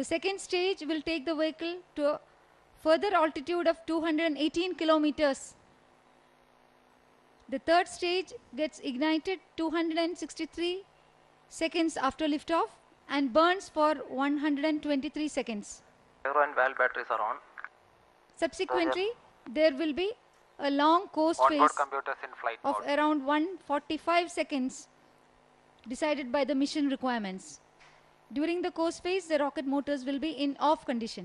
The second stage will take the vehicle to a further altitude of 218 kilometers. The third stage gets ignited 263 seconds after liftoff and burns for 123 seconds. Aero and valve batteries are on. Subsequently, there will be a long coast Onboard phase computers in flight of mode. around 145 seconds decided by the mission requirements. During the coast phase, the rocket motors will be in off condition.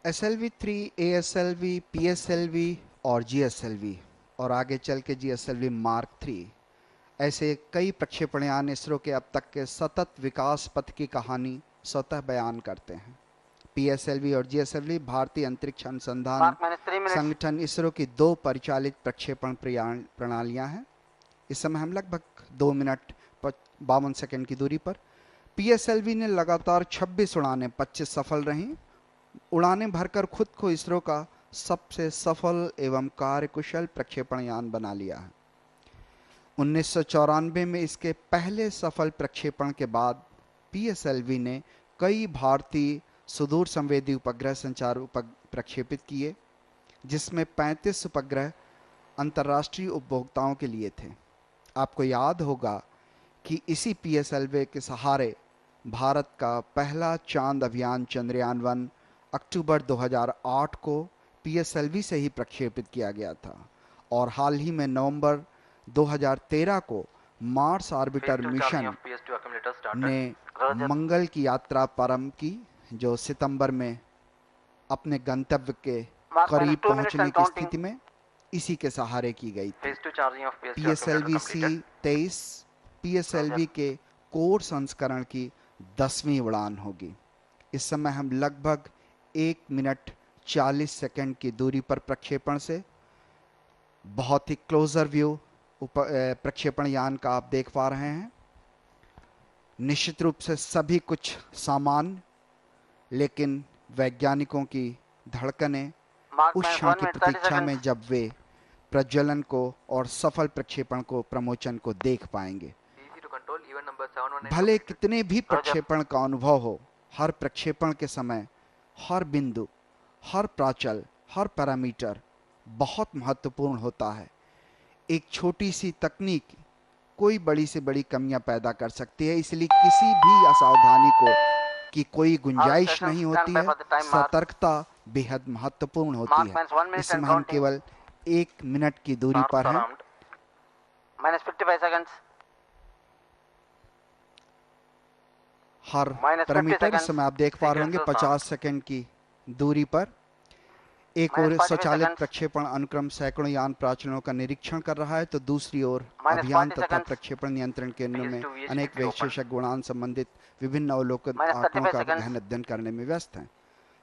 SLV-3, ASLV, PSLV और GSLV और आगे चल के GSLV mark 3 ऐसे कई प्रक्षेपण यान इसरो के अब तक के सतत विकास पथ की कहानी स्वतः बयान करते हैं। PSLV और GSLV भारतीय अंतरिक्ष अनुसंधान संगठन इसरो की 2 परिचालित प्रक्षेपण प्रणालियां हैं। इस समय हम लगभग 2 मिनट 52 सेकंड की दूरी पर। PSLV ने लगातार 26 उड़ानें 25 सफल रहीं। उड़ानें भरकर खुद को इसरो का सबसे सफल एवं कार्यकुशल प्रक्षेपण यान बना लिया है। 1994 में इसके पहले सफल प्रक्षेपण के बाद PSLV ने कई भारतीय सुदूर संवेदी उपग्रह संचार प्रक्षेपित किए, जिसमें 35 उपग्रह अंतर्राष्ट्रीय उपभोक्ताओं के लिए थे। आपको याद होगा कि इसी PSLV के सहारे भारत का पहला चांद अभियान चंद्रयान-1 अक्टूबर 2008 को PSLV से ही प्रक्षेपित किया गया था और हाल ही में नवंबर 2013 को मार्स ऑर्बिटर मिशन ने मंगल की यात्रा प्रारंभ की, जो सितंबर में अपने गंतव्य के करीब पहुंचने की स्थिति में इसी के सहारे की गई थी। PSLV-C23 PSLV के कोर संस्करण की 10वीं उड़ान होगी। इस समय हम लगभग 1 मिनट 40 सेकंड की दूरी पर प्रक्षेपण से बहुत ही क्लोजर व्यू प्रक्षेपण यान का आप देख पा रहे हैं। निश्चित रूप से सभी कुछ सामान्य, लेकिन वैज्ञानिकों की धड़कनें उस क्षण की प्रतीक्षा में जब वे प्रज्वलन को और सफल प्रक्षेपण को प्रमोशन को देख पाएंगे। भले कितने भी प्रक्षेपण का अनुभव हो, हर प्रक्षेपण के समय हर बिंदु, हर प्राचल, हर पैरामीटर बहुत महत्वपूर्ण होता है। एक छोटी सी तकनीक कोई बड़ी से बड़ी कमियां पैदा कर सकती है, इसलिए किसी भी असावधानी को की कोई गुंजाइश नहीं होती है। सतर्कता बेहद महत्वपूर्ण होती है। इस समय हम केवल 1 मिनट की दूरी पर हैं। हर पैरामीटर इस समय आप देख पा रहे होंगे 50 सेकंड की दूरी पर। एक ओर स्वचालित प्रक्षेपण अनुक्रम सैकड़ों यान प्राचलों का निरीक्षण कर रहा है, तो दूसरी ओर अभियान तथा प्रक्षेपण नियंत्रण केंद्र में अनेक विशेषज्ञ उड़ान संबंधित विभिन्न अवलोकन आंकड़ों का गहन अध्ययन करने में व्यस्त हैं।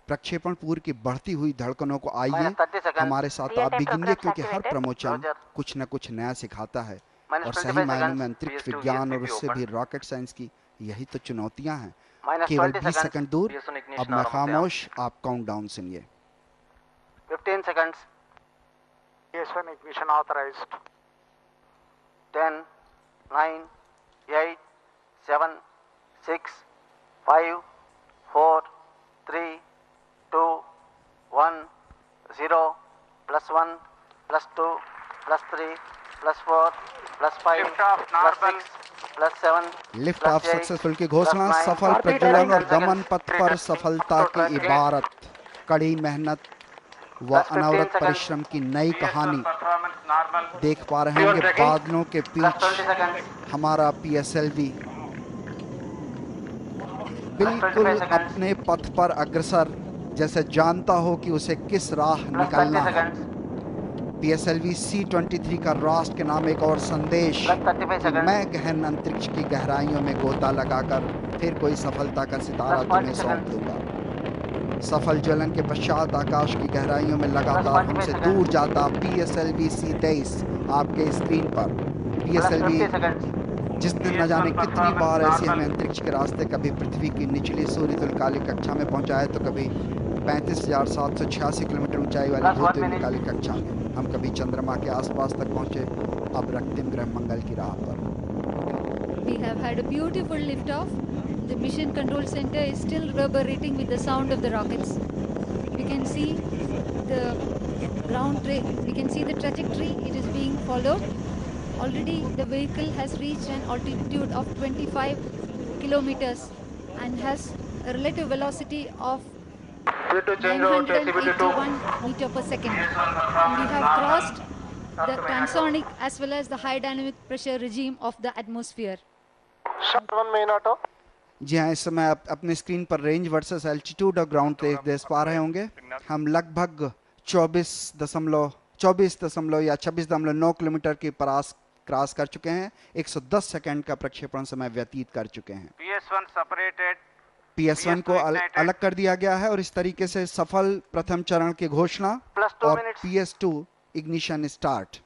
प्रक्षेपण पूर्व की बढ़ती हुई धड़कनों को आइए हमारे साथ आप भी गिनिए, क्योंकि हर प्रमोशन कुछ न कुछ नया सिखाता है और सही मायनों में अंतरिक्ष विज्ञान और उससे भी रॉकेट साइंस की यही तो चुनौतियां हैं। केवल 20 सेकंड दूर। अब मैं खामोश, आप काउंटडाउन सुनिए। 15 seconds. PS1 ignition authorized. 10, 9, 8, 7, 6, 5, 4, 3, 2, 1, 0, +1, +2, +3, +4, +5, +6, +7. Lift off successful की घोषणा। सफल प्रज्वलन और गमन पथ पर सफलता की इबारत, कड़ी मेहनत व अनवरत परिश्रम की नई कहानी देख पा रहे होंगे। बादलों के बीच हमारा PSLV बिल्कुल अपने पथ पर अग्रसर, जैसे जानता हो कि उसे किस राह निकालना है। PSLV C23 का राष्ट्र के नाम एक और संदेश कि मैं गहन अंतरिक्ष की गहराइयों में गोता लगाकर फिर कोई सफलता का सितारा तुम्हें सौंप दूंगा। सफल ज्वलन के पश्चात आकाश की गहराइयों में लगातार हमसे दूर जाता PSLV C23 आपके स्क्रीन पर। PSLV जिसने न जाने कितनी बार ऐसी हमें अंतरिक्ष के रास्ते कभी पृथ्वी की निचली सूर्य तुल्यकालिक कक्षा में पहुंचाया, तो कभी 35,786 किलोमीटर ऊंचाई वाली भूतुल्यकालिक कक्षा में, हम कभी चंद्रमा के आसपास तक पहुंचे, अब रক্তিम ग्रह मंगल की राह पर। We have had a beautiful liftoff The mission control center is still reverberating with the sound of the rockets. We can see the we can see the trajectory it is being followed. Already the vehicle has reached an altitude of 25 kilometers and has a relative velocity of 981 meter per second. And we have crossed the transonic as well as the high dynamic pressure regime of the atmosphere. 1 main auto. जी हाँ, इस समय आप अपने screen पर range versus altitude और ground देख पा रहे होंगे। हम लगभग 24 या 26.9 किलोमीटर की पास क्रॉस कर चुके हैं। 110 सेकंड का प्रक्षेपण समय व्यतीत कर चुके हैं। PS1 separated. PS1 को अलग कर दिया गया है और इस तरीके से सफल प्रथम चरण की घोषणा और PS2 ignition start.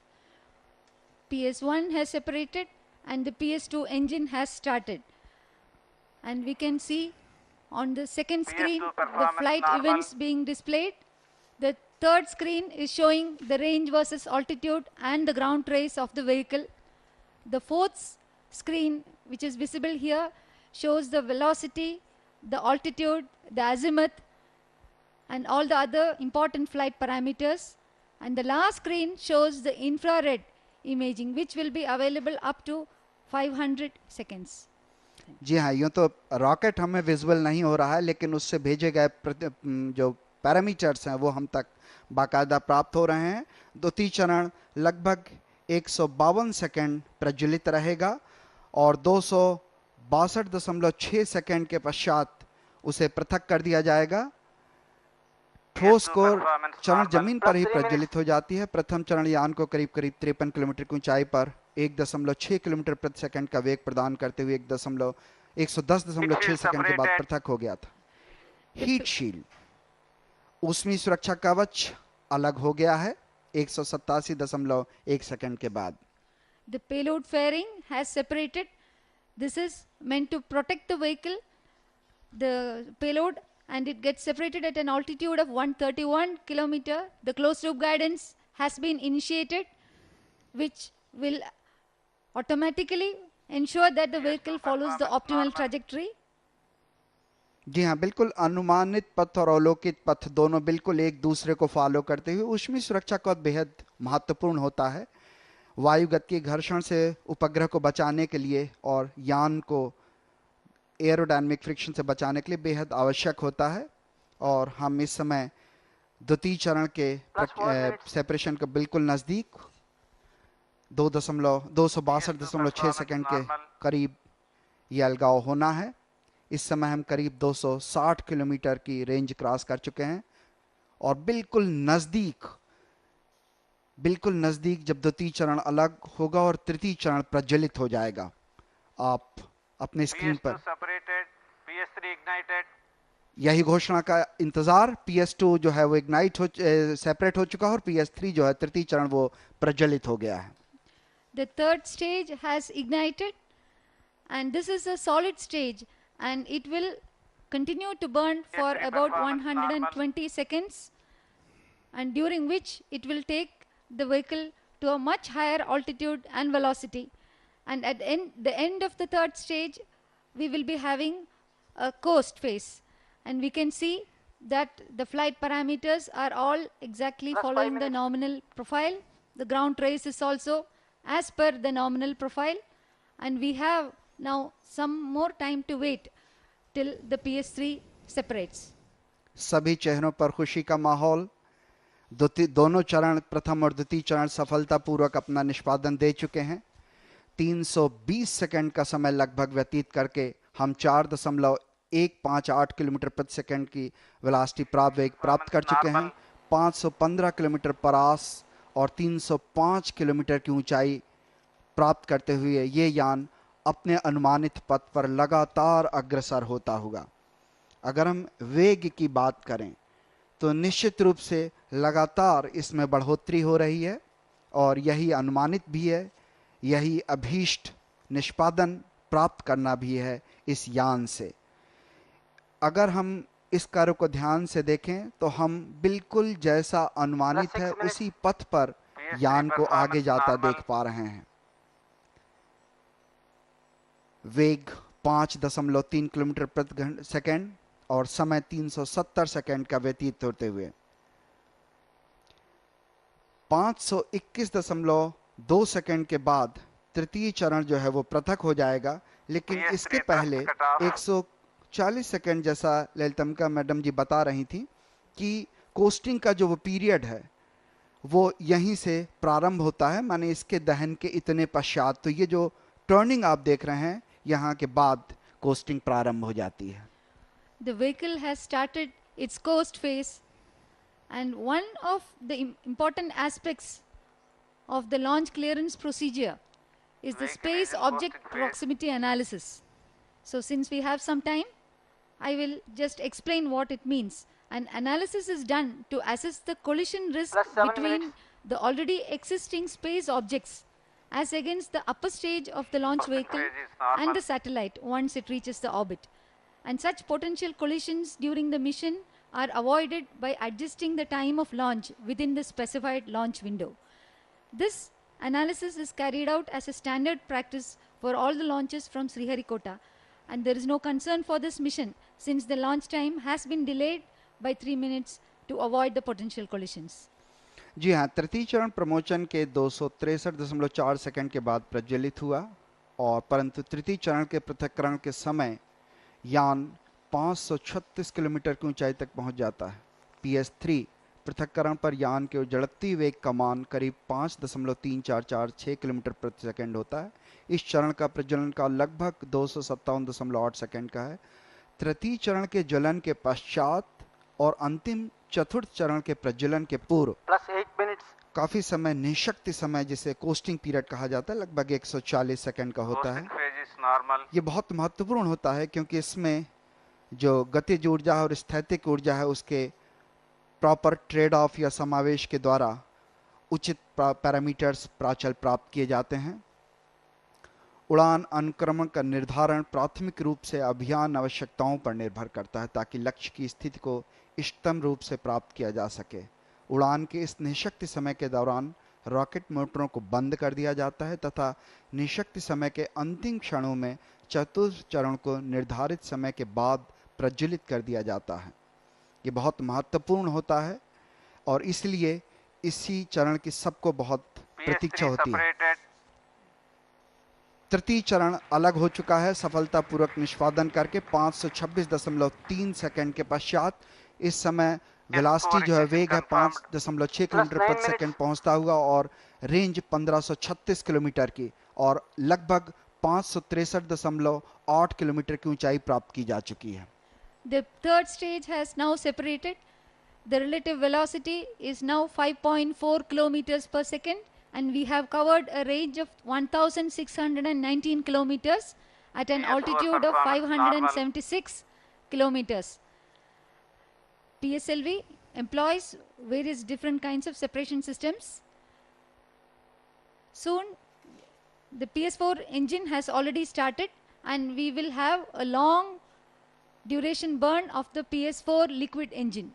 PS1 has separated and the PS2 engine has started. And we can see on the second screen the flight events being displayed. The third screen is showing the range versus altitude and the ground trace of the vehicle. The fourth screen, which is visible here, shows the velocity, the altitude, the azimuth, and all the other important flight parameters. And the last screen shows the infrared imaging, which will be available up to 500 seconds. जी हाँ, यूँ तो rocket हमें visual नहीं हो रहा है, लेकिन उससे भेजे गए जो पैरामीटर्स हैं वो हम तक बाकायदा प्राप्त हो रहे हैं। द्वितीय चरण लगभग 152 सेकंड प्रज्वलित रहेगा और 262.6 सेकंड के पश्चात उसे पृथक कर दिया जाएगा। ठोस कोर चरण जमीन पर ही प्रज्वलित हो जाती है। प्रथम चरण यान को करीब 53 किलोमीटर की ऊंचाई पर 1.6 किलोमीटर प्रति सेकंड का वेग प्रदान करते हुए 110.6 सेकंड के बाद पृथक हो गया था। हीट शील्ड ऊष्मीय सुरक्षा कवच अलग हो गया है 187.1 सेकंड के बाद। The payload fairing has separated. This is meant to protect the vehicle, the payload, and it gets separated at an altitude of 131 kilometer. The closed loop guidance has been initiated, which will automatically ensure that the vehicle follows the optimal trajectory. जी हाँ, बिल्कुल अनुमानित पथ और अवलोकित पथ दोनों बिल्कुल एक दूसरे को फॉलो करते हुए ऊष्मीय सुरक्षा का बेहद महत्वपूर्ण होता है। वायुगत के घर्षण से उपग्रह को बचाने के लिए और यान को एरोडायनामिक फ्रिक्शन से बचाने के लिए बेहद आवश्यक होता है। और हम इस समय द्वितीय चरण के सेपरेशन के बिल्कुल नज़दीक 262.6 सेकंड के करीब ये अलगाव होना है। इस समय हम करीब 260 किलोमीटर की रेंज क्रॉस कर चुके हैं और बिल्कुल नज़दीक जब द्वितीय चरण अलग होगा और तृतीय चरण प्रज्वलित हो जाएगा। आप अपने स्क्रीन पर यही घोषणा का इंतजार। PS2 जो है वो सेपरेट हो चुका है और PS3 जो है तृतीय चरण वो प्रज्वलित हो गया है। The third stage has ignited, and this is a solid stage, and it will continue to burn for about 120 seconds, and during which it will take the vehicle to a much higher altitude and velocity. And at the end of the third stage, we will be having a coast phase, and we can see that the flight parameters are all exactly following the nominal profile. The ground trace is also as per the nominal profile, and we have now some more time to wait till the PS3 separates. सभी चेहरों पर खुशी का माहौल। दोनों चरण प्रथम और द्वितीय चरण सफलतापूर्वक अपना निष्पादन दे चुके हैं। 320 सेकंड का समय लगभग व्यतीत करके हम 4.158 किलोमीटर प्रति सेकंड की वेलोसिटी प्राप्त कर चुके हैं। 515 किलोमीटर पर आस और 305 किलोमीटर की ऊंचाई प्राप्त करते हुए ये यान अपने अनुमानित पथ पर लगातार अग्रसर होता होगा। अगर हम वेग की बात करें तो निश्चित रूप से लगातार इसमें बढ़ोतरी हो रही है और यही अनुमानित भी है, यही अभीष्ट निष्पादन प्राप्त करना भी है इस यान से। अगर हम इस कार्य को ध्यान से देखें तो हम बिल्कुल जैसा अनुमानित है उसी पथ पर यान को आगे जाता देख पा रहे हैं। वेग 5.3 किलोमीटर प्रति सेकंड और समय 370 सेकंड का व्यतीत होते हुए 521.2 सेकंड के बाद तृतीय चरण जो है वो पृथक हो जाएगा, लेकिन इसके पहले 140 सेकंड, जैसा ललितमका मैडम जी बता रही थी, कि कोस्टिंग का जो वो पीरियड है वो यहीं से प्रारंभ होता है, माने इसके दहन के इतने पश्चात। तो ये जो टर्निंग आप देख रहे हैं यहाँ के बाद कोस्टिंग प्रारंभ हो जाती है। The vehicle has started its coast phase, and one of the important aspects of the launch clearance procedure is the space object proximity analysis. So since we have some time, I will just explain what it means. An analysis is done to assess the collision risk Plus 7 between minutes. the already existing space objects as against the upper stage of the launch vehicle and the satellite once it reaches the orbit. And such potential collisions during the mission are avoided by adjusting the time of launch within the specified launch window. This analysis is carried out as a standard practice for all the launches from Sriharikota, and there is no concern for this mission since the launch time has been delayed by 3 minutes to avoid the potential collisions. जी हाँ, तृतीय चरण promotion के 263.4 second के बाद प्रज्वलित हुआ, और परंतु तृतीय चरण के पृथक्करण के समय यान 536 किलोमीटर की ऊंचाई तक पहुंच जाता है। PS3 पृथक्करण पर यान के उजड़ती वेग का मान करीब 5.3446 किलोमीटर प्रति सेकंड होता है। इस चरण का प्रज्वलन काल लगभग 257.8 सेकंड का है। तृतीय चरण के ज्वलन के पश्चात और अंतिम चतुर्थ चरण के प्रज्वलन के पूर्व Plus 8 minutes. काफी समय निःशक्ति समय, जिसे कोस्टिंग पीरियड कहा जाता है, लगभग 140 सेकंड का होता है। ये बहुत महत्वपूर्ण होता है क्योंकि इसमें जो गतिज ऊर्जा और स्थैतिक ऊर्जा है उसके प्रॉपर ट्रेड ऑफ या समावेश के द्वारा उचित पैरामीटर्स प्राचल प्राप्त किए जाते हैं। उड़ान अनुक्रमण का निर्धारण प्राथमिक रूप से अभियान आवश्यकताओं पर निर्भर करता है ताकि लक्ष्य की स्थिति को इष्टतम रूप से प्राप्त किया जा सके। उड़ान के इस निःशक्ति समय के दौरान रॉकेट मोटरों को बंद कर दिया जाता है तथा निःशक्ति समय के अंतिम क्षणों में चतुर्थ चरण को निर्धारित समय के बाद प्रज्वलित कर दिया जाता है। ये बहुत महत्वपूर्ण होता है और इसलिए इसी चरण की सबको बहुत प्रतीक्षा होती है। तृतीय चरण अलग हो चुका है, सफलतापूर्वक निष्पादन करके 526.3 सेकंड के पश्चात इस समय वेलोसिटी जो है, वेग है 5.6 किलोमीटर प्रति सेकंड पहुंचता हुआ और रेंज 1536 किलोमीटर की और लगभग 563.8 किलोमीटर की ऊंचाई प्राप्त की जा चुकी है। The third stage has now separated. The relative velocity is now 5.4 kilometers per second, and we have covered a range of 1,619 kilometers at an altitude of 576 kilometers. PSLV employs various different kinds of separation systems. Soon, the PS4 engine has already started, and we will have a long duration burn of the PS4 liquid engine.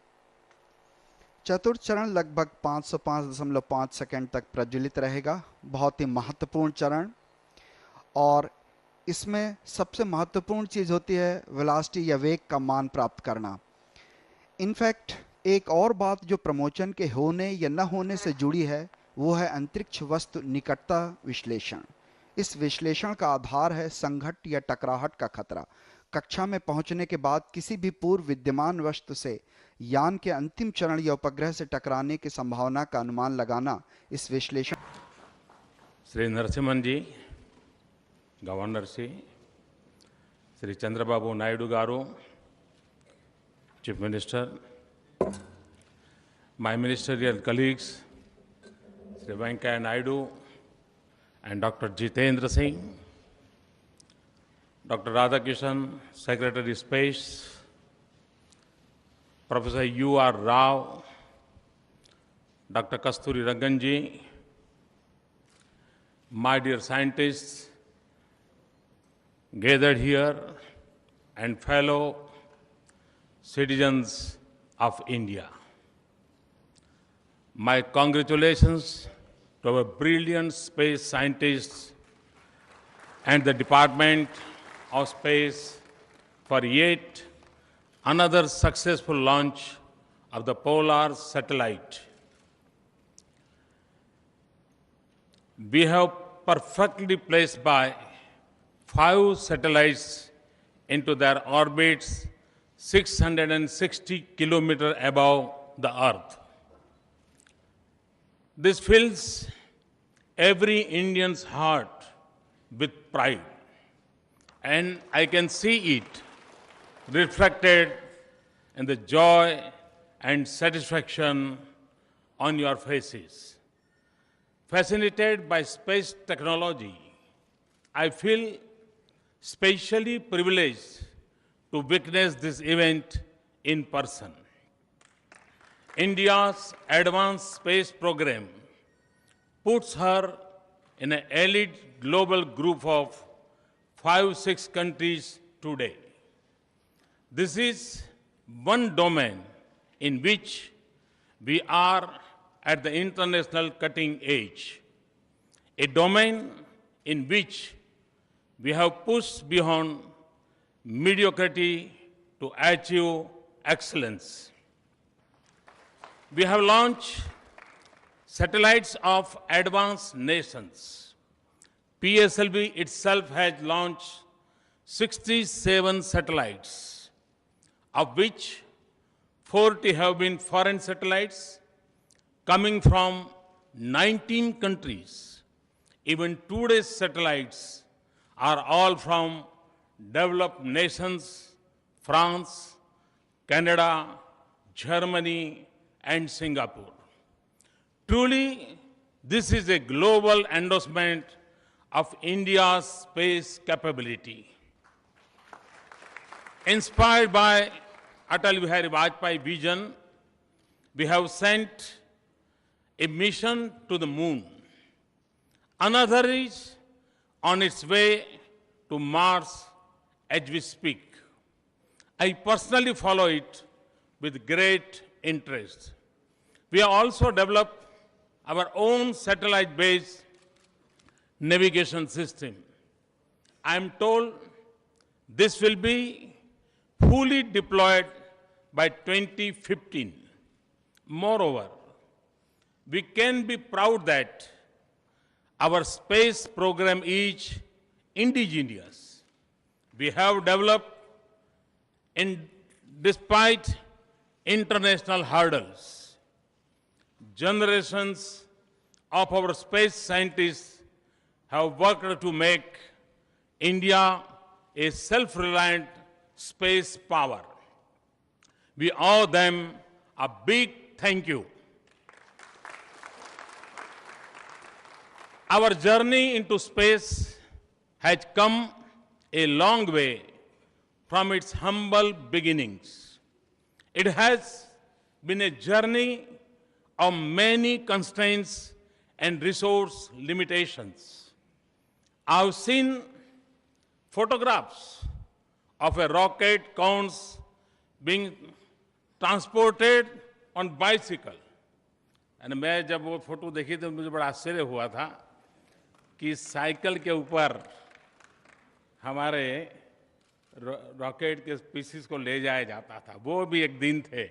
चतुर्थ चरण लगभग 505.5 second तक प्रज्वलित रहेगा। बहुत ही महत्वपूर्ण चरण, और इसमें सबसे महत्वपूर्ण चीज होती है वेलोसिटी या वेग का मान प्राप्त करना। इनफैक्ट एक और बात जो प्रमोशन के होने या न होने से जुड़ी है वो है अंतरिक्ष वस्तु निकटता विश्लेषण। इस विश्लेषण का आधार है संघट या टकराहट का खतरा। कक्षा में पहुंचने के बाद किसी भी पूर्व विद्यमान वस्तु से यान के अंतिम चरण या उपग्रह से टकराने की संभावना का अनुमान लगाना इस विश्लेषण। Shri Narasimhan ji, governor Shri Chandrababu Naidu garu, chief minister, my ministerial colleagues, Sri Venkaiah Naidu and Dr. Jitendra Singh, Dr. Radhakishan, Secretary Space, Professor U.R. Rao, Dr. Kasturi Ranganji, my dear scientists gathered here, and fellow citizens of India. My congratulations to our brilliant space scientists and the department of space for yet another successful launch of the Polar satellite. We have perfectly placed by 5 satellites into their orbits 660 kilometers above the Earth. This fills every Indian's heart with pride, and I can see it reflected in the joy and satisfaction on your faces. Fascinated by space technology, I feel specially privileged to witness this event in person. India's advanced space program puts her in an elite global group of 5-6 countries today. This is one domain in which we are at the international cutting edge, a domain in which we have pushed beyond mediocrity to achieve excellence. We have launched satellites of advanced nations. PSLV itself has launched 67 satellites, of which 40 have been foreign satellites coming from 19 countries. Even today's satellites are all from developed nations, France, Canada, Germany, and Singapore. Truly, this is a global endorsement of India's space capability. Inspired by Atal Bihari Vajpayee vision, we have sent a mission to the moon. Another is on its way to Mars as we speak. I personally follow it with great interest. We have also developed our own satellite-based navigation system. I am told this will be fully deployed by 2015. Moreover, we can be proud that our space program is indigenous. We have developed, despite international hurdles. Generations of our space scientists have worked to make India a self-reliant space power. We owe them a big thank you. Our journey into space has come a long way from its humble beginnings. It has been a journey of many constraints and resource limitations. I've seen photographs of a rocket cones being transported on bicycle. And मैं जब वो photo देखी तो मुझे बड़ा आश्चर्य हुआ था कि साइकिल के ऊपर हमारे रॉकेट के पीसीस को ले जाया जाता था. वो भी एक दिन थे.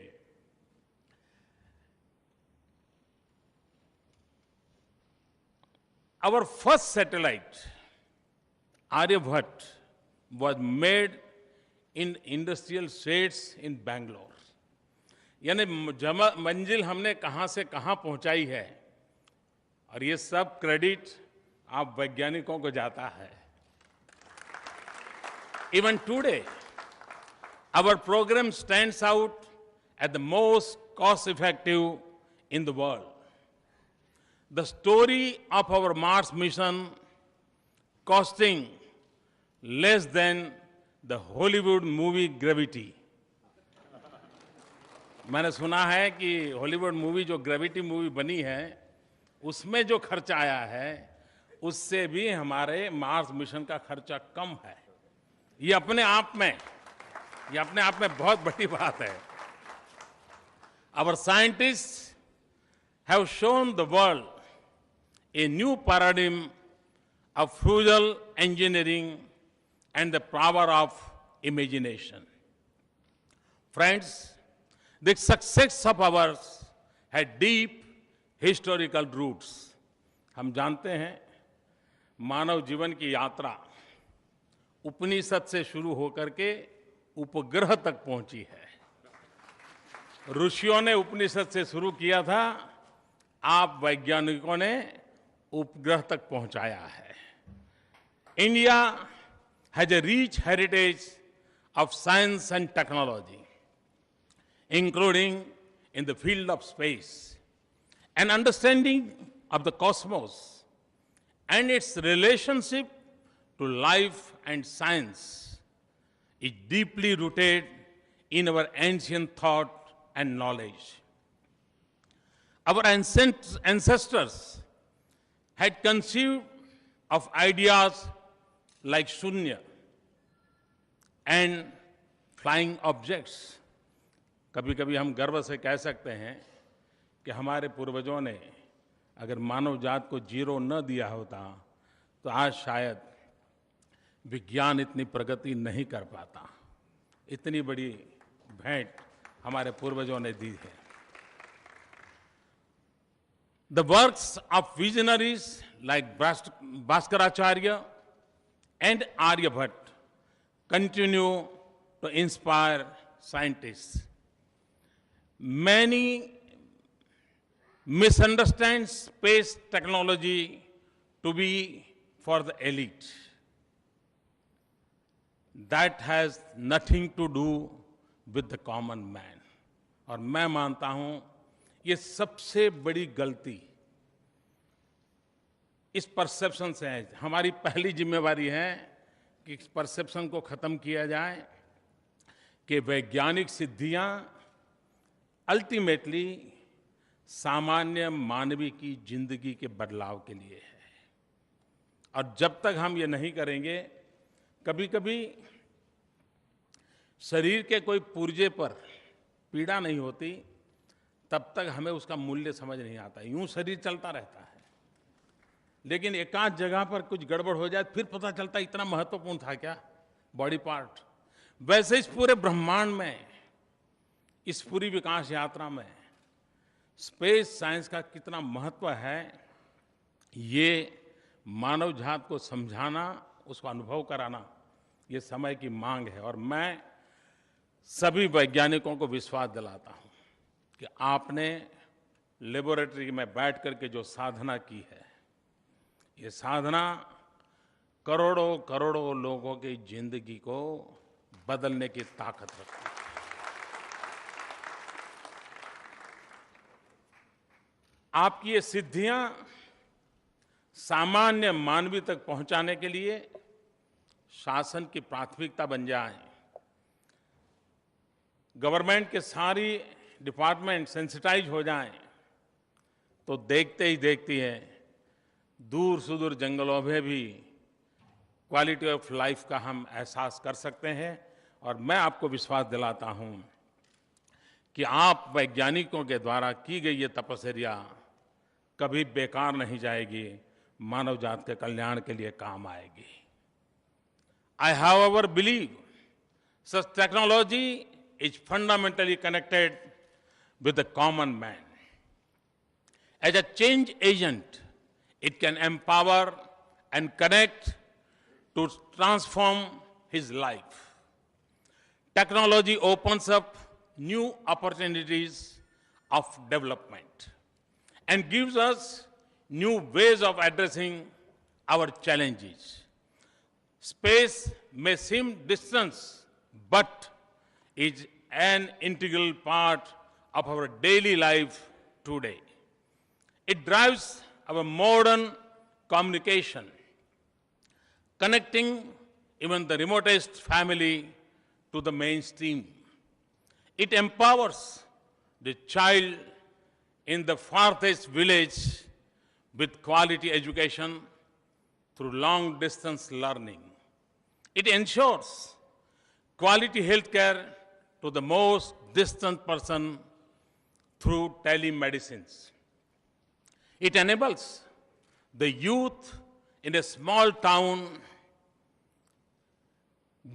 Our first satellite, Aryabhat, was made in industrial sheds in Bangalore. यानी मंजिल हमने कहां से कहां पहुंचाई है और ये सब क्रेडिट आप वैज्ञानिकों को जाता है. Even today, our program stands out as the most cost-effective in the world. The story of our Mars mission costing less than the Hollywood movie Gravity. मैंने सुना है कि हॉलीवुड मूवी जो ग्रेविटी मूवी बनी है उसमें जो खर्चा आया है उससे भी हमारे मार्स मिशन का खर्चा कम है. ये अपने आप में बहुत बड़ी बात है. Our scientists have shown the world a new paradigm of frugal engineering and the power of imagination. Friends, the success of ours had deep historical roots. हम जानते हैं मानव जीवन की यात्रा उपनिषद से शुरू होकर के उपग्रह तक पहुंची है। ऋषियों ने उपनिषद से शुरू किया था, आप वैज्ञानिकों ने उपग्रह तक पहुंचाया है। India has a rich heritage of science and technology, including in the field of space. An understanding of the cosmos and its relationship to life and science is deeply rooted in our ancient thought and knowledge. Our ancestors had conceived of ideas like shunya and flying objects. कभी कभी हम गर्व से कह सकते हैं कि हमारे पूर्वजों ने अगर मानव जात को जीरो न दिया होता तो आज शायद विज्ञान इतनी प्रगति नहीं कर पाता। इतनी बड़ी भेंट हमारे पूर्वजों ने दी है। The works of visionaries like Bhaskaracharya and Aryabhatta continue to inspire scientists. Many misunderstand space technology to be for the elite. That has nothing to do with the common man. और मैं मानता हूं ये सबसे बड़ी गलती इस परसेप्शन से है। हमारी पहली जिम्मेवारी है कि इस परसेप्शन को खत्म किया जाए कि वैज्ञानिक सिद्धियां अल्टीमेटली सामान्य मानवी की जिंदगी के बदलाव के लिए है। और जब तक हम ये नहीं करेंगे, कभी कभी शरीर के कोई पुर्जे पर पीड़ा नहीं होती, तब तक हमें उसका मूल्य समझ नहीं आता। यूं शरीर चलता रहता है, लेकिन एकाध जगह पर कुछ गड़बड़ हो जाए फिर पता चलता इतना महत्वपूर्ण था क्या बॉडी पार्ट। वैसे इस पूरे ब्रह्मांड में, इस पूरी विकास यात्रा में स्पेस साइंस का कितना महत्व है, ये मानव जात को समझाना, उसको अनुभव कराना, ये समय की मांग है। और मैं सभी वैज्ञानिकों को विश्वास दिलाता हूं कि आपने लेबोरेटरी में बैठ करके जो साधना की है, ये साधना करोड़ों करोड़ों लोगों की जिंदगी को बदलने की ताकत रखती है। आपकी ये सिद्धियां सामान्य मानवी तक पहुंचाने के लिए शासन की प्राथमिकता बन जाए। गवर्नमेंट के सारी डिपार्टमेंट सेंसिटाइज हो जाएं, तो देखते ही देखती है दूर सुदूर जंगलों में भी क्वालिटी ऑफ लाइफ का हम एहसास कर सकते हैं। और मैं आपको विश्वास दिलाता हूं कि आप वैज्ञानिकों के द्वारा की गई ये तपस्या कभी बेकार नहीं जाएगी, मानव जात के कल्याण के लिए काम आएगी। I however believe such technology is fundamentally connected with the common man. As a change agent, it can empower and connect to transform his life. Technology opens up new opportunities of development and gives us new ways of addressing our challenges. Space may seem distant, but is an integral part of our daily life today. It drives our modern communication, connecting even the remotest family to the mainstream. It empowers the child in the farthest village with quality education through long-distance learning. It ensures quality health care to the most distant person through telemedicines. It enables the youth in a small town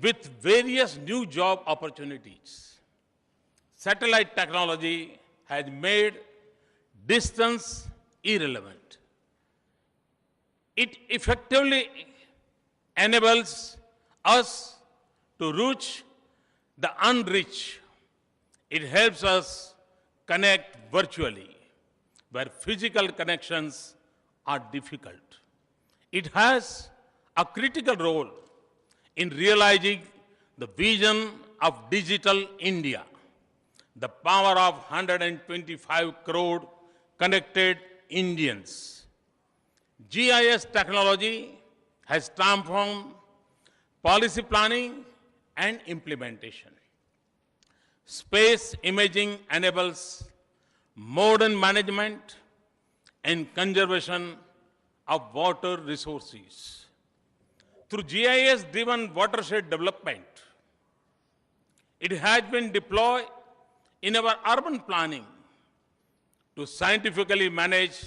with various new job opportunities. Satellite technology has made distance irrelevant. It effectively enables us to reach the unreached. It helps us connect virtually where physical connections are difficult. It has a critical role in realizing the vision of digital India, the power of 125 crore connected Indians. GIS technology has transformed policy planning and implementation. Space imaging enables modern management and conservation of water resources. Through GIS-driven watershed development, it has been deployed in our urban planning to scientifically manage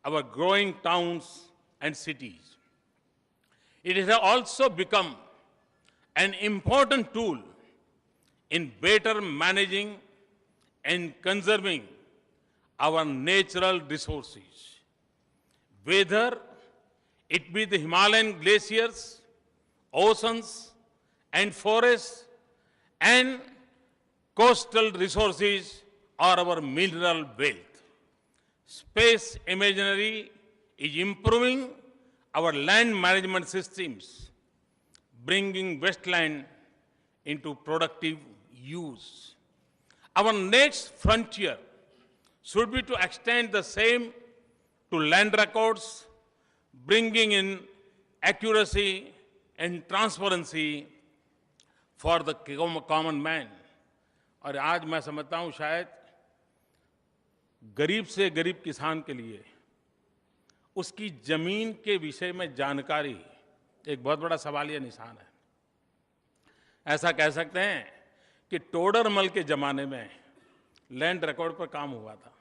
our growing towns and cities. It has also become an important tool in better managing and conserving our natural resources. Whether it be the Himalayan glaciers, oceans, and forests, and coastal resources, or our mineral wealth. Space imagery is improving our land management systems, bringing wasteland into productive use. Our next frontier should be to extend the same to land records, bringing in accuracy and transparency for the common man. और आज मैं समझता हूं शायद गरीब से गरीब किसान के लिए उसकी जमीन के विषय में जानकारी एक बहुत बड़ा सवालिया निशान है। ऐसा कह सकते हैं कि टोडरमल के जमाने में लैंड रिकॉर्ड पर काम हुआ था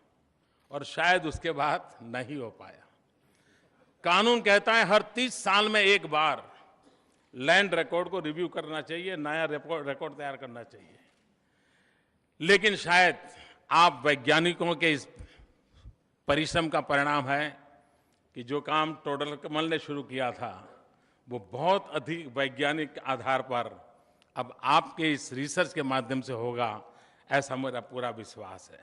और शायद उसके बाद नहीं हो पाया। कानून कहता है हर 30 साल में एक बार लैंड रिकॉर्ड को रिव्यू करना चाहिए, नया रिकॉर्ड तैयार करना चाहिए। लेकिन शायद आप वैज्ञानिकों के इस परिश्रम का परिणाम है कि जो काम टोडरमल ने शुरू किया था वो बहुत अधिक वैज्ञानिक आधार पर अब आपके इस रिसर्च के माध्यम से होगा, ऐसा मेरा पूरा विश्वास है।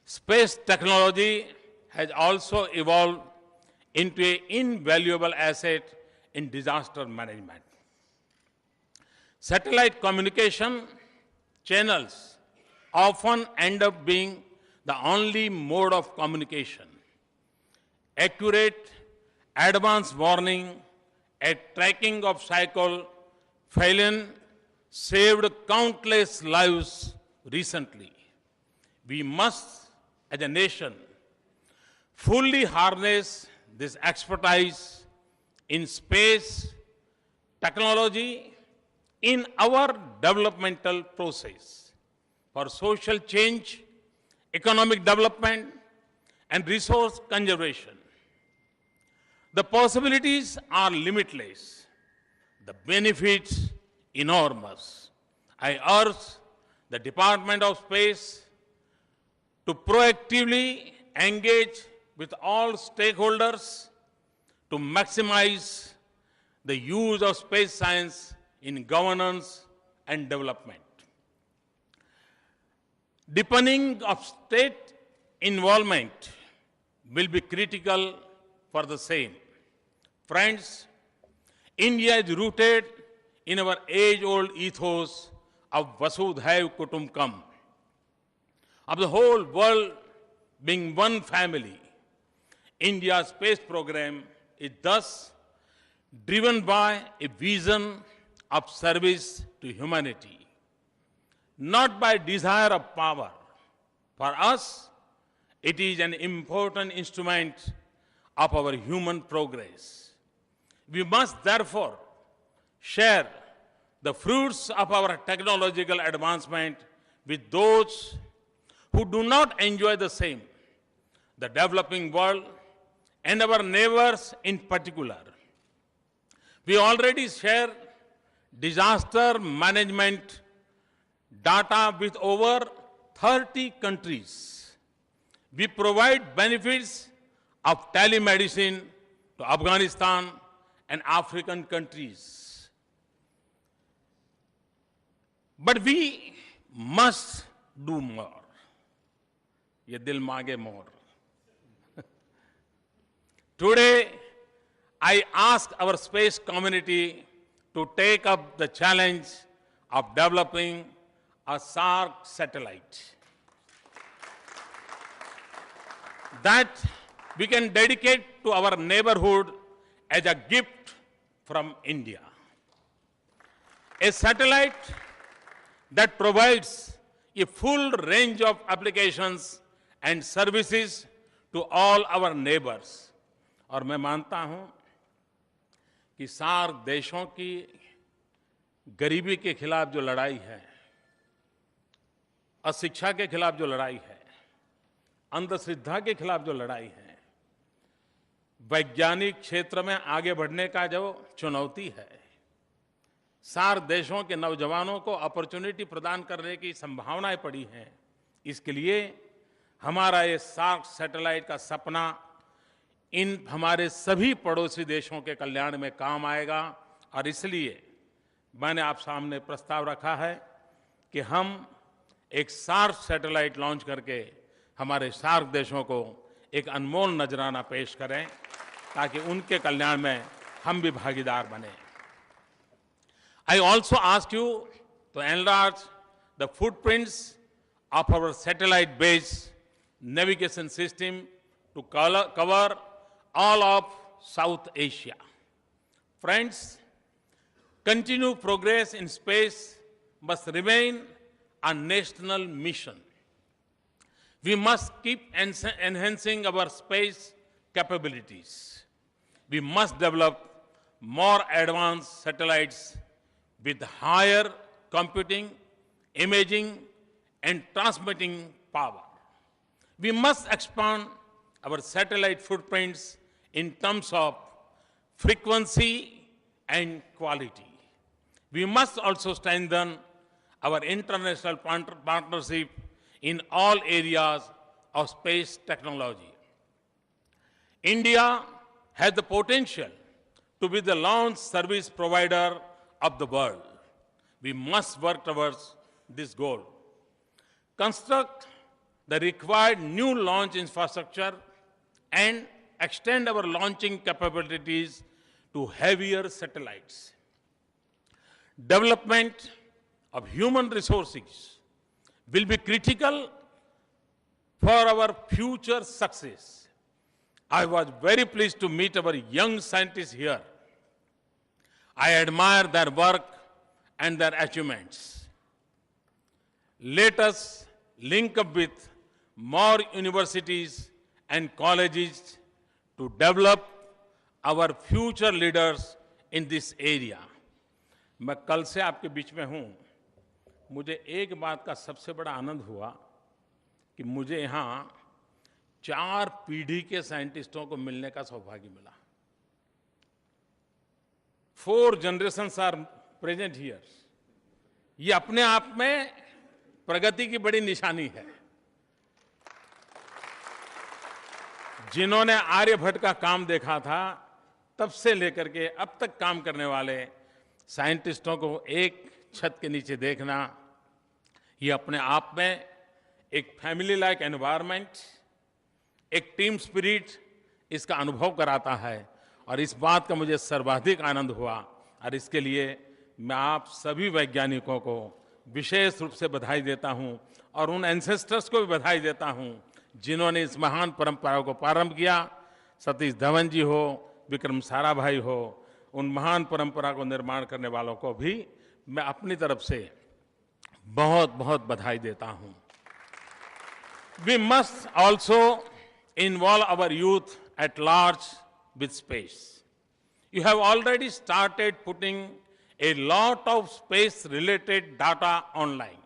Space technology has also evolved into an invaluable asset in disaster management. Satellite communication channels often end up being the only mode of communication. Accurate, advanced warning and tracking of cycle failure saved countless lives recently. We must, as a nation, fully harness this expertise in space technology in our developmental process for social change, economic development, and resource conservation. The possibilities are limitless, the benefits enormous. I urge the Department of Space to proactively engage with all stakeholders to maximize the use of space science in governance and development. Deepening of state involvement will be critical for the same. Friends, India is rooted in our age-old ethos of Vasudhaiv Kutumbakam, of the whole world being one family. India's space program is thus driven by a vision of service to humanity, not by desire of power. For us, it is an important instrument of our human progress. We must therefore share the fruits of our technological advancement with those who do not enjoy the same, the developing world and our neighbors in particular. We already share disaster management data with over 30 countries. We provide benefits of telemedicine to Afghanistan and African countries. But we must do more. Ye dil maange more. Today, I ask our space community to take up the challenge of developing a SARC satellite that we can dedicate to our neighborhood as a gift from India. A satellite that provides a full range of applications and services to all our neighbors. और मैं मानता हूं कि SAARC देशों की गरीबी के खिलाफ जो लड़ाई है, अशिक्षा के खिलाफ जो लड़ाई है, अंधश्रद्धा के खिलाफ जो लड़ाई है, वैज्ञानिक क्षेत्र में आगे बढ़ने का जो चुनौती है, सार्क देशों के नौजवानों को अपॉर्चुनिटी प्रदान करने की संभावनाएं पड़ी हैं। इसके लिए हमारा ये सार्क सैटेलाइट का सपना इन हमारे सभी पड़ोसी देशों के कल्याण में काम आएगा और इसलिए मैंने आप सामने प्रस्ताव रखा है कि हम एक सार्क सैटेलाइट लॉन्च करके हमारे सार्क देशों को एक अनमोल नजराना पेश करें ताकि उनके कल्याण में हम भी भागीदार बने। I also ask you to enlarge the footprints of our satellite-based navigation system to cover all of South Asia. Friends, continued progress in space must remain a national mission. We must keep enhancing our space capabilities. We must develop more advanced satellites with higher computing, imaging, and transmitting power. We must expand our satellite footprints in terms of frequency and quality. We must also strengthen our international partnership in all areas of space technology. India has the potential to be the launch service provider of the world. We must work towards this goal. Construct the required new launch infrastructure and extend our launching capabilities to heavier satellites. Development of human resources will be critical for our future success. I was very pleased to meet our young scientists here. I admire their work and their achievements. Let us link up with more universities and colleges to develop our future leaders in this area. मैं कल से आपके बीच में हूं। मुझे एक बात का सबसे बड़ा आनंद हुआ कि मुझे यहां 4 पीढ़ी के साइंटिस्टों को मिलने का सौभाग्य मिला। 4 generations are present here. ये अपने आप में प्रगति की बड़ी निशानी है। जिन्होंने आर्यभट्ट का काम देखा था, तब से लेकर के अब तक काम करने वाले साइंटिस्टों को एक छत के नीचे देखना, ये अपने आप में एक फैमिली लाइक एनवायरनमेंट, एक टीम स्पिरिट इसका अनुभव कराता है और इस बात का मुझे सर्वाधिक आनंद हुआ और इसके लिए मैं आप सभी वैज्ञानिकों को विशेष रूप से बधाई देता हूं और उन एंसेस्टर्स को भी बधाई देता हूं जिन्होंने इस महान परंपरा को प्रारंभ किया। सतीश धवन जी हो, विक्रम साराभाई हो, उन महान परंपरा को निर्माण करने वालों को भी मैं अपनी तरफ से बहुत बहुत बधाई देता हूं। We must also involve our youth at large with space. You have already started putting a lot of space-related data online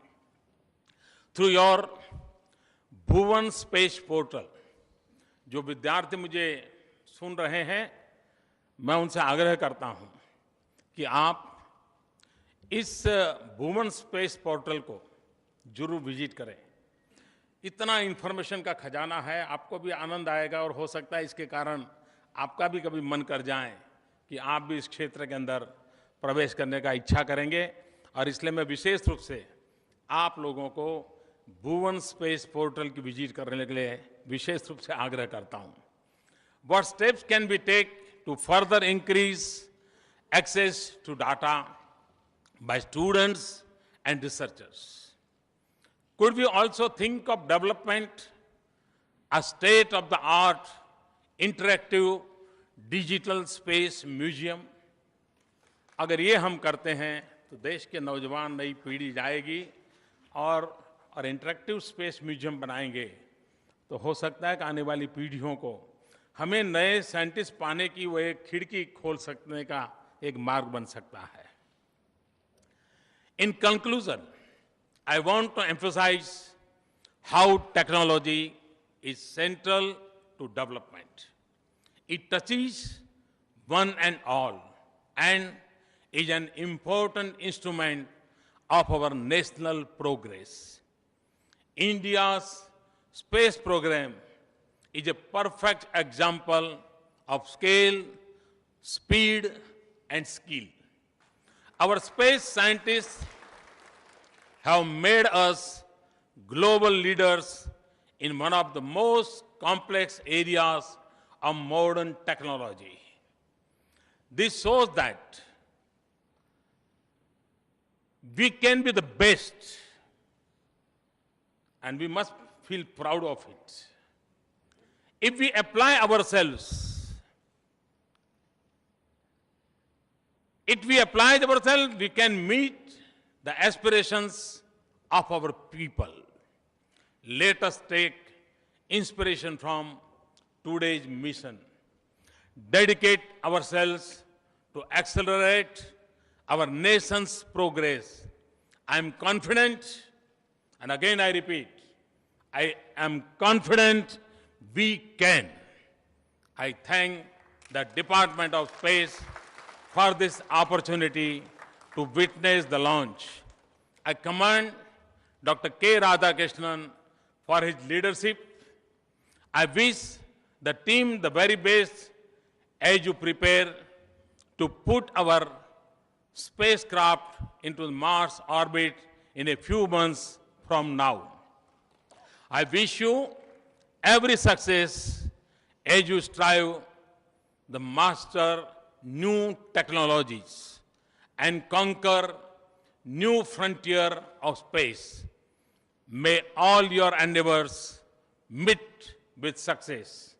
through your Bhuvan Space Portal. जो विद्यार्थी मुझे सुन रहे हैं, मैं उनसे आग्रह करता हूं कि आप इस वुमन स्पेस पोर्टल को जरूर विजिट करें। इतना इंफॉर्मेशन का खजाना है, आपको भी आनंद आएगा और हो सकता है इसके कारण आपका भी कभी मन कर जाए कि आप भी इस क्षेत्र के अंदर प्रवेश करने का इच्छा करेंगे। और इसलिए मैं विशेष रूप से आप लोगों को भुवन स्पेस पोर्टल की विजिट करने के लिए विशेष रूप से आग्रह करता हूं। What steps can we take to further increase access to data by students and researchers? Could we also think of development a state-of-the-art interactive digital space museum? अगर ये हम करते हैं तो देश के नौजवान नई पीढ़ी जाएगी और इंटरेक्टिव स्पेस म्यूजियम बनाएंगे तो हो सकता है कि आने वाली पीढ़ियों को हमें नए साइंटिस्ट पाने की वो एक खिड़की खोल सकने का एक मार्ग बन सकता है। In conclusion, I want to emphasize how technology is central to development. It touches one and all and is an important instrument of our national progress. India's space program is a perfect example of scale, speed, and skill. Our space scientists have made us global leaders in one of the most complex areas of modern technology. This shows that we can be the best, and we must feel proud of it. If we apply ourselves, we can meet the aspirations of our people. Let us take inspiration from today's mission. Dedicate ourselves to accelerate our nation's progress. I am confident, and again I repeat, I am confident we can. I thank the Department of Space for this opportunity to witness the launch. I commend Dr. K. Radhakrishnan for his leadership. I wish the team the very best as you prepare to put our spacecraft into Mars orbit in a few months from now. I wish you every success as you strive to master new technologies and conquer new frontier of space. May all your endeavors meet with success.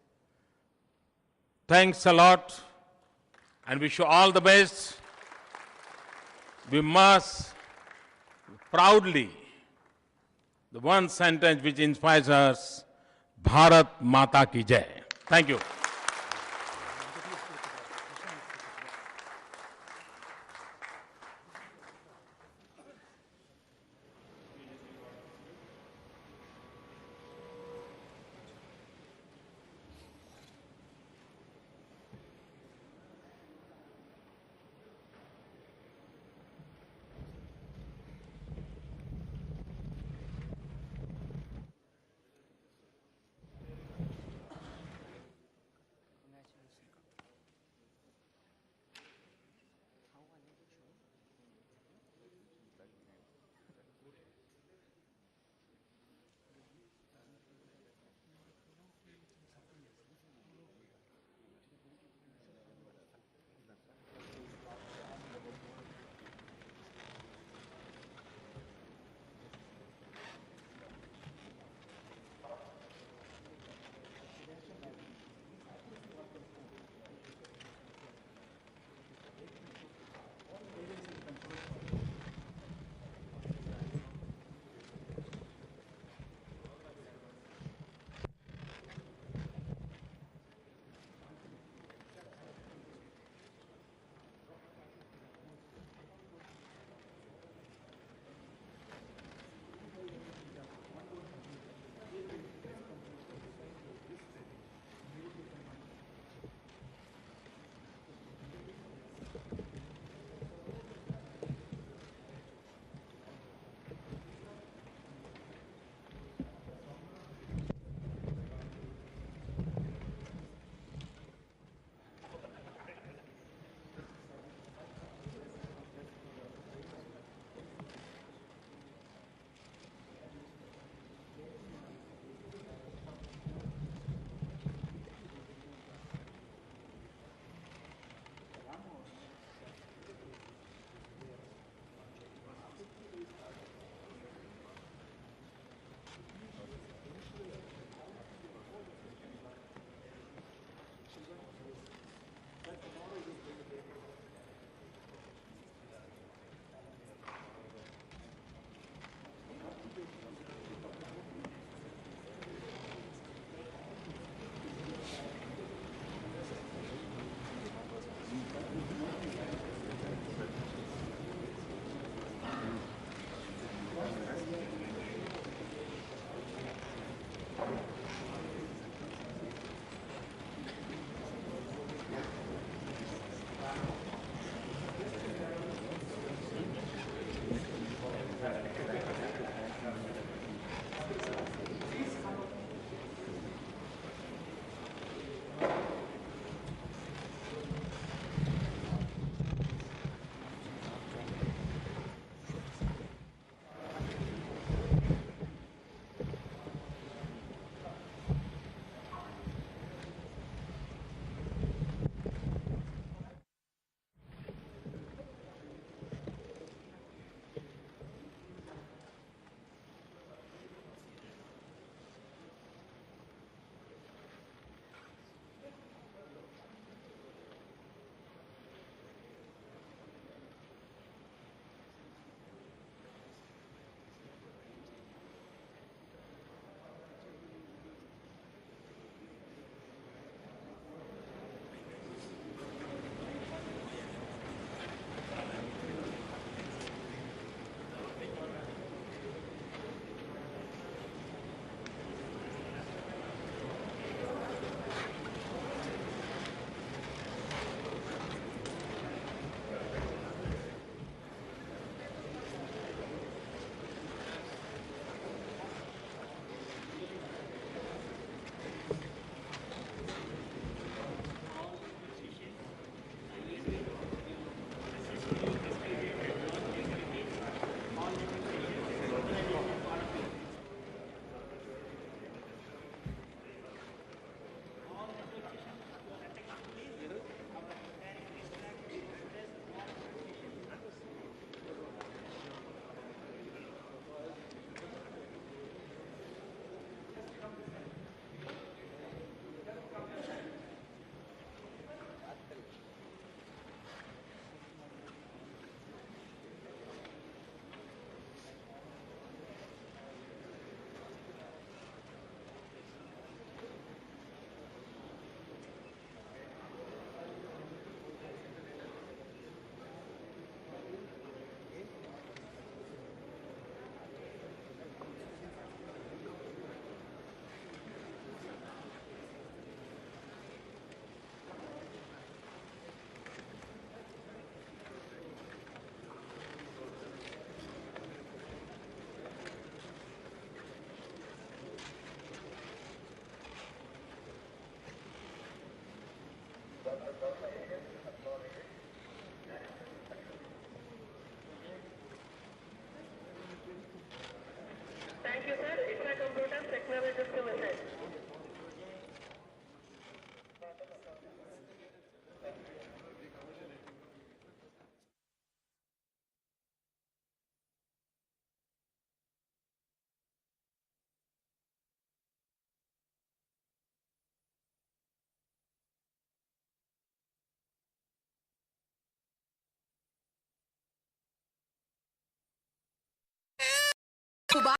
Thanks a lot and wish you all the best. We must proudly, the one sentence which inspires us, Bharat Mata Ki Jai. Thank you. सुबह